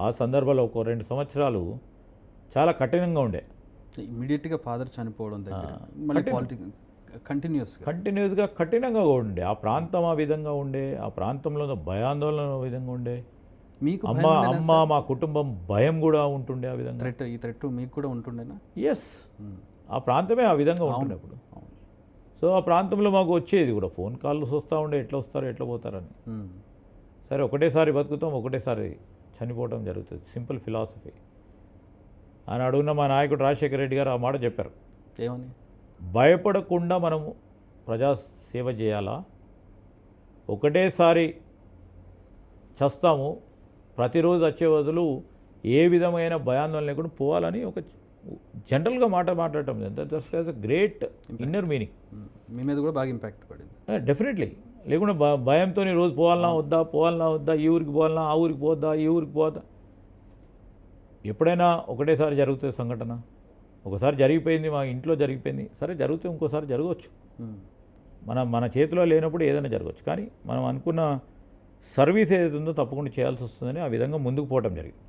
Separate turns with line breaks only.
ఆ సందర్భంలో ఒక 2 సంవత్సరాలు చాలా కఠినంగా ఉండే.
ఇమ్మీడియట్గా ఫాదర్ చనిపోవడం దగ్గర మళ్ళీ
కంటిన్యూస్గా కఠినంగా ఉండే. ఆ ప్రాంతం ఆ విధంగా ఉండే, ఆ ప్రాంతంలో భయాందోళన ఆ విధంగా ఉండే.
మీకు
అమ్మ మా కుటుంబం భయం కూడా ఉంటుండే ఆ విధంగా.
ఈ థ్రెట్ మీకు కూడా ఉంటుండేనా?
ఎస్, ఆ ప్రాంతమే ఆ విధంగా ఉంటుండే అప్పుడు. సో ఆ ప్రాంతంలో మాకు వచ్చేది కూడా ఫోన్ కాల్స్ వస్తూ ఉండే, ఎట్లా వస్తారు ఎట్లా పోతారని. సరే ఒకటేసారి బతుకుతాం, ఒకటేసారి చనిపోవడం జరుగుతుంది. Simple philosophy. ఆయన అడుగున్న మా నాయకుడు రాజశేఖర రెడ్డి గారు ఆ మాట చెప్పారు.
ఏమని?
భయపడకుండా మనము ప్రజాసేవ చేయాలా, ఒకటేసారి చస్తాము, ప్రతిరోజు వచ్చే బదులు ఏ విధమైన భయాందోళన లేకుండా పోవాలని ఒక జనరల్గా మాట్లాడటం. That's great inner meaning.
మీ మీద కూడా బాగా ఇంపాక్ట్ పడింది.
డెఫినెట్లీ. లేకుండా భయంతో రోజు పోవాలన్నా వద్దా, ఈ ఊరికి పోవాలన్నా, ఆ ఊరికి పోద్దా, ఈ ఊరికి పోద్దా. ఎప్పుడైనా ఒకటేసారి జరుగుతుంది సంఘటన. ఒకసారి జరిగిపోయింది, మా ఇంట్లో జరిగిపోయింది, సరే జరిగితే ఇంకోసారి జరగవచ్చు. మన చేతిలో లేనప్పుడు ఏదైనా జరగవచ్చు. కానీ మనం అనుకున్న సర్వీస్ ఏదైతే ఉందో తప్పకుండా చేయాల్సి వస్తుందని ఆ విధంగా ముందుకు పోవటం జరిగింది.